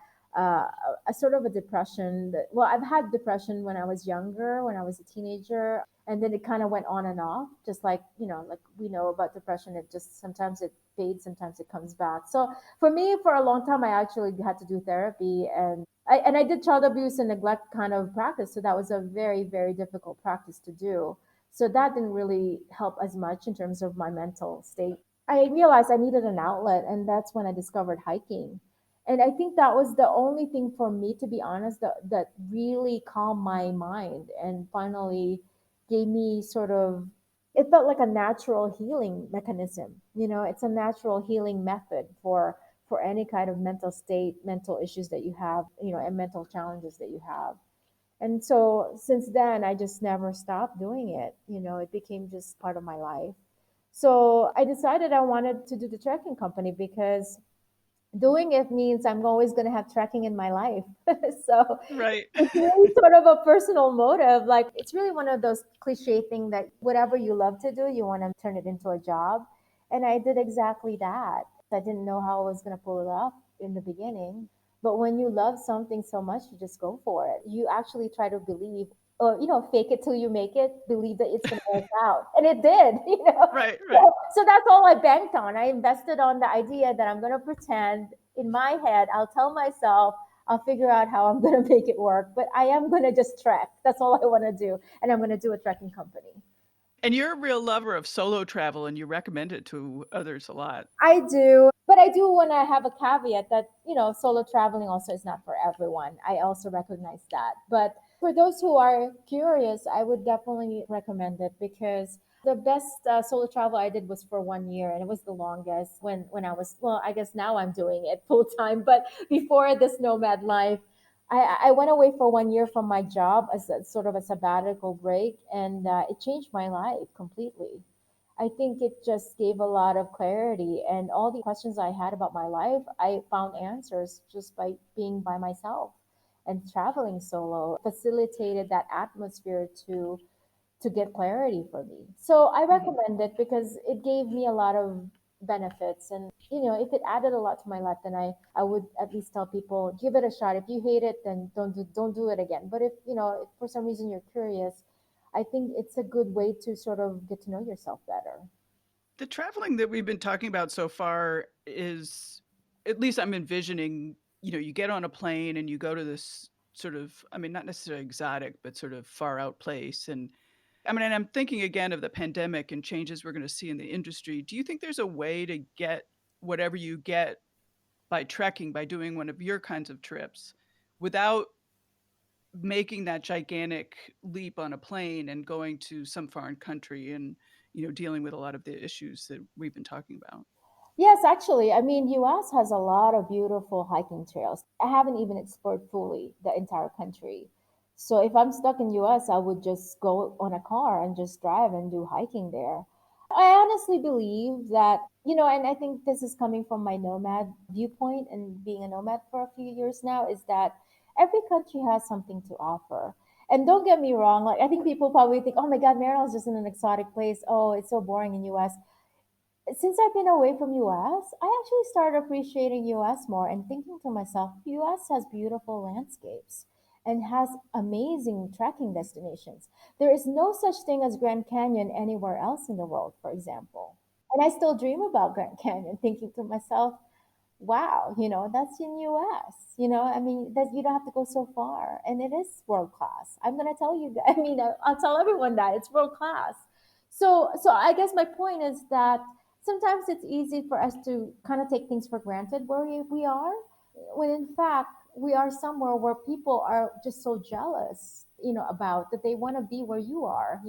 sort of a depression. Well, I've had depression when I was younger, when I was a teenager, and then it kind of went on and off, just like, like we know about depression. It just sometimes it fades, sometimes it comes back. So for me, for a long time, I actually had to do therapy, and I did child abuse and neglect kind of practice. So that was a very, very difficult practice to do. So that didn't really help as much in terms of my mental state. I realized I needed an outlet, and that's when I discovered hiking. And I think that was the only thing for me, to be honest, that really calmed my mind and finally gave me sort of, it felt like a natural healing mechanism. It's a natural healing method for any kind of mental state, mental issues that you have, and mental challenges that you have. And so since then, I just never stopped doing it. It became just part of my life. So I decided I wanted to do the trekking company because doing it means I'm always going to have trekking in my life. So Right. it's really sort of a personal motive. Like, it's really one of those cliche things that whatever you love to do, you want to turn it into a job. And I did exactly that. I didn't know how I was going to pull it off in the beginning. But when you love something so much, you just go for it. You actually try to believe, or, fake it till you make it, believe that it's going to work out. And it did, Right. Right. So that's all I banked on. I invested on the idea that I'm going to pretend in my head, I'll tell myself, I'll figure out how I'm going to make it work, but I am going to just trek. That's all I want to do. And I'm going to do a trekking company. And you're a real lover of solo travel and you recommend it to others a lot. I do, but I do want to have a caveat that, solo traveling also is not for everyone. I also recognize that. But for those who are curious, I would definitely recommend it because the best solo travel I did was for 1 year, and it was the longest when I was, well, I guess now I'm doing it full time, but before this nomad life, I went away for 1 year from my job as a, sort of a sabbatical break, and it changed my life completely. I think it just gave a lot of clarity, and all the questions I had about my life, I found answers just by being by myself. And traveling solo facilitated that atmosphere to get clarity for me. So I Mhm. recommend it because it gave me a lot of benefits, and if it added a lot to my life, then I would at least tell people, give it a shot. If you hate it, then don't do it again. But if for some reason you're curious, I think it's a good way to sort of get to know yourself better. The traveling that we've been talking about so far is, at least I'm envisioning, you get on a plane and you go to this sort of, I mean, not necessarily exotic, but sort of far out place. And I mean, and I'm thinking again of the pandemic and changes we're going to see in the industry. Do you think there's a way to get whatever you get by trekking, by doing one of your kinds of trips, without making that gigantic leap on a plane and going to some foreign country and, dealing with a lot of the issues that we've been talking about? Yes, actually, I mean, US has a lot of beautiful hiking trails. I haven't even explored fully the entire country. So if I'm stuck in US, I would just go on a car and just drive and do hiking there. I honestly believe that, and I think this is coming from my nomad viewpoint and being a nomad for a few years now, is that every country has something to offer. And don't get me wrong, like I think people probably think, oh my God, Marinel's just in an exotic place. Oh, it's so boring in US. Since I've been away from US, I actually started appreciating US more and thinking to myself, US has beautiful landscapes and has amazing trekking destinations. There is no such thing as Grand Canyon anywhere else in the world, for example. And I still dream about Grand Canyon, thinking to myself, wow, that's in US. I mean, that you don't have to go so far, and it is world class. I'm gonna tell you that. I mean, I'll tell everyone that it's world class. So I guess my point is that sometimes it's easy for us to kind of take things for granted where we are, when in fact we are somewhere where people are just so jealous, about that they want to be where you are,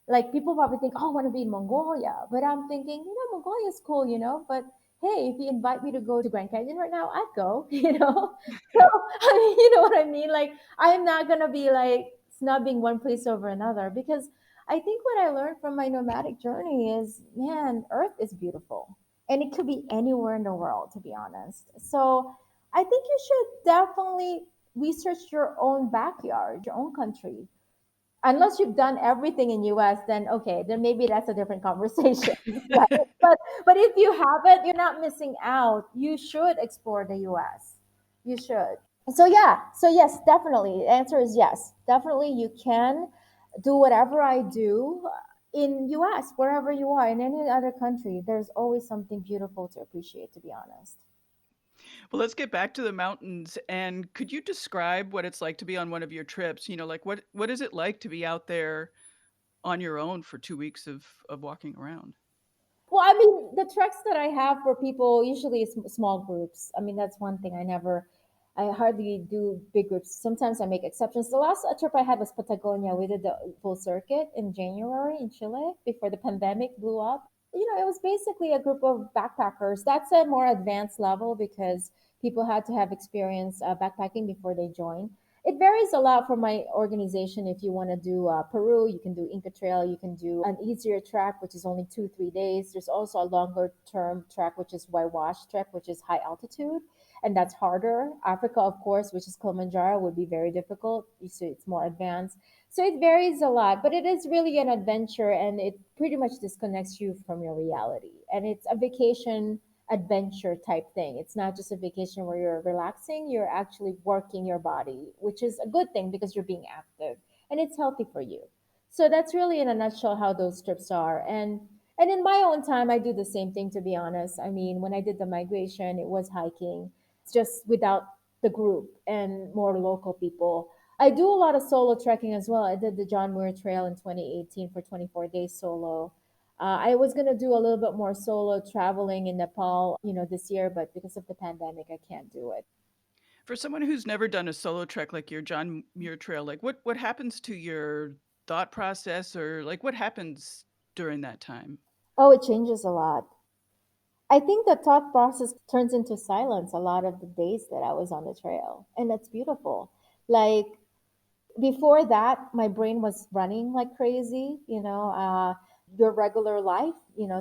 like people probably think, oh, I want to be in Mongolia, but I'm thinking, Mongolia is cool, but hey, if you invite me to go to Grand Canyon right now, I'd go, So, I mean, you know what I mean? Like, I'm not going to be like snubbing one place over another, because I think what I learned from my nomadic journey is, man, Earth is beautiful. And it could be anywhere in the world, to be honest. So I think you should definitely research your own backyard, your own country. Unless you've done everything in US, then okay, then maybe that's a different conversation. Right? But if you haven't, you're not missing out. You should explore the US. You should. So yeah, so yes, definitely. The answer is yes. Definitely you can do whatever I do in US, wherever you are, in any other country. There's always something beautiful to appreciate, to be honest. Well, let's get back to the mountains. And could you describe what it's like to be on one of your trips? Like what is it like to be out there on your own for 2 weeks of walking around? Well, I mean, the treks that I have for people usually is small groups. I mean, that's one thing I hardly do big groups. Sometimes I make exceptions. The last trip I had was Patagonia. We did the full circuit in January in Chile before the pandemic blew up. It was basically a group of backpackers. That's a more advanced level because people had to have experience backpacking before they join. It varies a lot from my organization. If you want to do Peru, you can do Inca Trail. You can do an easier track, which is only 2, 3 days. There's also a longer term track, which is Waiwash Trek, which is high altitude, and that's harder. Africa, of course, which is Kilimanjaro, would be very difficult. You see, it's more advanced. So it varies a lot, but it is really an adventure, and it pretty much disconnects you from your reality. And it's a vacation adventure type thing. It's not just a vacation where you're relaxing, you're actually working your body, which is a good thing because you're being active and it's healthy for you. So that's really in a nutshell how those trips are. And in my own time I do the same thing, to be honest. I mean, when I did the migration, it was hiking, just without the group and more local people. I do a lot of solo trekking as well. I did the John Muir Trail in 2018 for 24 days solo. I was gonna do a little bit more solo traveling in Nepal, this year, but because of the pandemic, I can't do it. For someone who's never done a solo trek like your John Muir Trail, like what happens to your thought process or like what happens during that time? Oh, it changes a lot. I think the thought process turns into silence a lot of the days that I was on the trail, and that's beautiful. Like before that, my brain was running like crazy. Your regular life,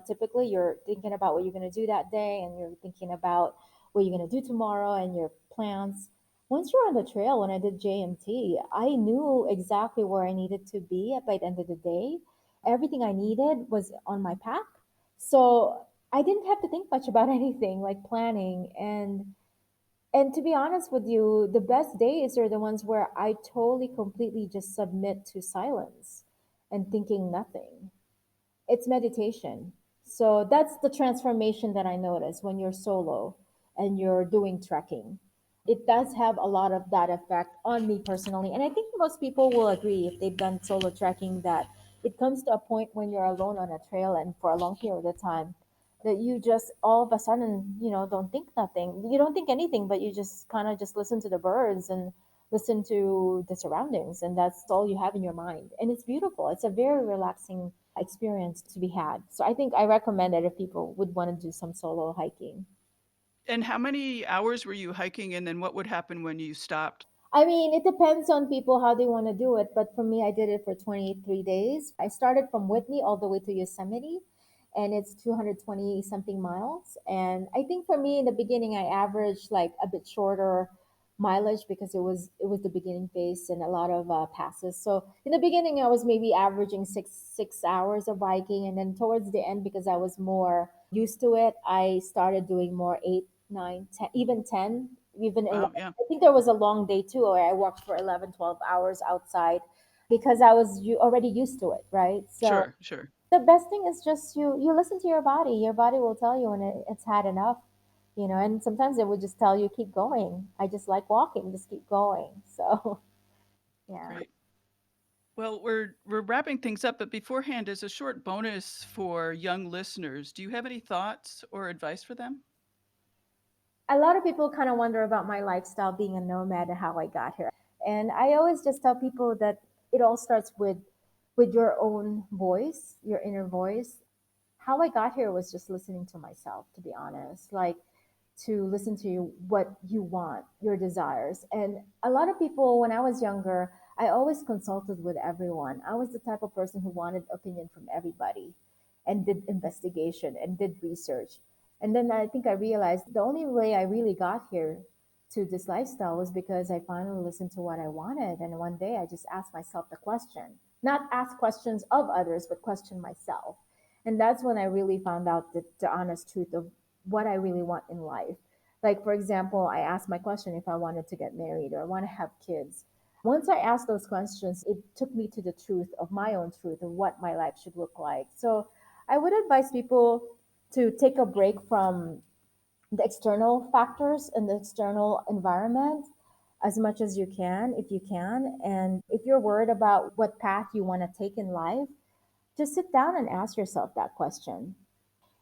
typically you're thinking about what you're going to do that day, and you're thinking about what you're going to do tomorrow and your plans. Once you're on the trail, when I did JMT, I knew exactly where I needed to be by the end of the day. Everything I needed was on my pack. So I didn't have to think much about anything like planning. And to be honest with you, the best days are the ones where I totally, completely just submit to silence and thinking nothing. It's meditation. So that's the transformation that I notice when you're solo and you're doing trekking. It does have a lot of that effect on me personally. And I think most people will agree if they've done solo trekking that it comes to a point when you're alone on a trail and for a long period of time that you just all of a sudden, don't think nothing. You don't think anything, but you just kind of just listen to the birds and listen to the surroundings, and that's all you have in your mind. And it's beautiful. It's a very relaxing experience to be had. So I think I recommend it if people would want to do some solo hiking. And how many hours were you hiking and then what would happen when you stopped? I mean, it depends on people how they want to do it. But for me, I did it for 23 days. I started from Whitney all the way to Yosemite, and it's 220 something miles. And I think for me in the beginning, I averaged like a bit shorter mileage because it was the beginning phase and a lot of passes. So in the beginning, I was maybe averaging six hours of biking, and then towards the end, because I was more used to it, I started doing more 8, 9, 10, even 10, even Wow, 11. yeah. I think there was a long day too where I worked for 11, 12 hours outside because I was already used to it, right? So Sure, sure. the best thing is just you listen to your body. Your body will tell you when it's had enough, and sometimes it would just tell you keep going. I just like walking, just keep going. So yeah. Great. Well, we're wrapping things up, but beforehand, as a short bonus for young listeners, do you have any thoughts or advice for them? A lot of people kind of wonder about my lifestyle being a nomad and how I got here. And I always just tell people that it all starts with your own voice, your inner voice. How I got here was just listening to myself, to be honest. Like to listen to you, what you want, your desires. And a lot of people, when I was younger, I always consulted with everyone. I was the type of person who wanted opinion from everybody and did investigation and did research. And then I think I realized the only way I really got here to this lifestyle was because I finally listened to what I wanted. And one day I just asked myself the question, not ask questions of others, but question myself. And that's when I really found out the honest truth of what I really want in life. Like, for example, I asked my question if I wanted to get married or want to have kids. Once I asked those questions, it took me to the truth of my own truth of what my life should look like. So I would advise people to take a break from the external factors and the external environment as much as you can, if you can. And if you're worried about what path you want to take in life, just sit down and ask yourself that question.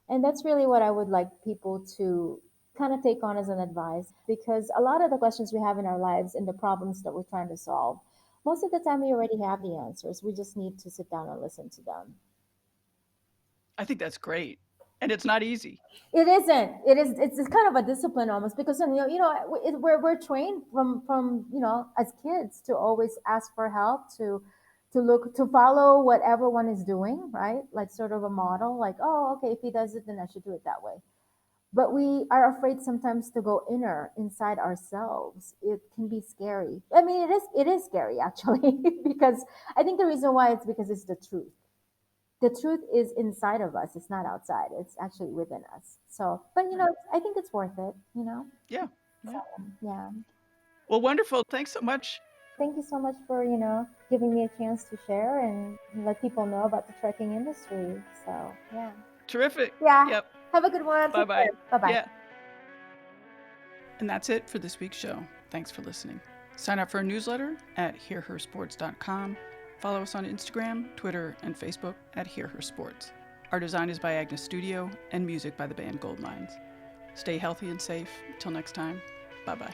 And that's really what I would like people to kind of take on as an advice because a lot of the questions we have in our lives and the problems that we're trying to solve, most of the time we already have the answers. We just need to sit down and listen to them. I think that's great. And it's not easy. It isn't. It is. It's kind of a discipline almost because we're trained from as kids to always ask for help to look to follow what everyone is doing, right? Like sort of a model, like oh okay, if he does it, then I should do it that way. But we are afraid sometimes to go inside ourselves. It can be scary. I mean, it is scary actually because I think the reason why it's because it's the truth. The truth is inside of us. It's not outside. It's actually within us. So, but Right. I think it's worth it. Yeah. So, Yeah. yeah. Well, wonderful. Thanks so much. Thank you so much for, giving me a chance to share and let people know about the trekking industry. So, yeah. Terrific. Yeah. Yep. Have a good one. Bye Take care. bye. Bye bye. Yeah. And that's it for this week's show. Thanks for listening. Sign up for our newsletter at hearhersports.com. Follow us on Instagram, Twitter, and Facebook at Hear Her Sports. Our design is by Agnes Studio and music by the band Goldmines. Stay healthy and safe. Till next time, bye-bye.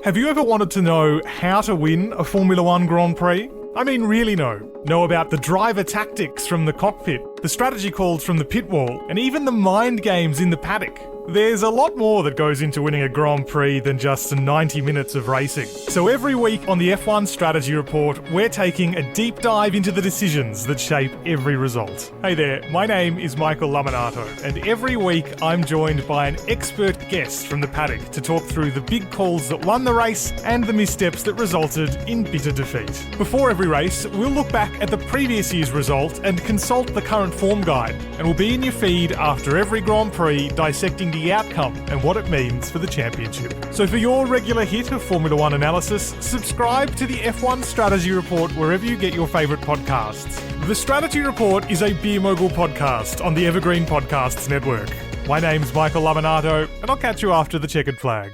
Have you ever wanted to know how to win a Formula One Grand Prix? I mean really know. Know about the driver tactics from the cockpit, the strategy calls from the pit wall, and even the mind games in the paddock. There's a lot more that goes into winning a Grand Prix than just 90 minutes of racing. So every week on the F1 Strategy Report, we're taking a deep dive into the decisions that shape every result. Hey there, my name is Michael Laminato, and every week I'm joined by an expert guest from the paddock to talk through the big calls that won the race and the missteps that resulted in bitter defeat. Before every race, we'll look back at the previous year's result and consult the current form guide, and we'll be in your feed after every Grand Prix dissecting the outcome and what it means for the championship. So for your regular hit of Formula One analysis, subscribe to the F1 Strategy Report wherever you get your favourite podcasts. The Strategy Report is a Beer Mogul podcast on the Evergreen Podcasts network. My name's Michael Laminato, and I'll catch you after the checkered flag.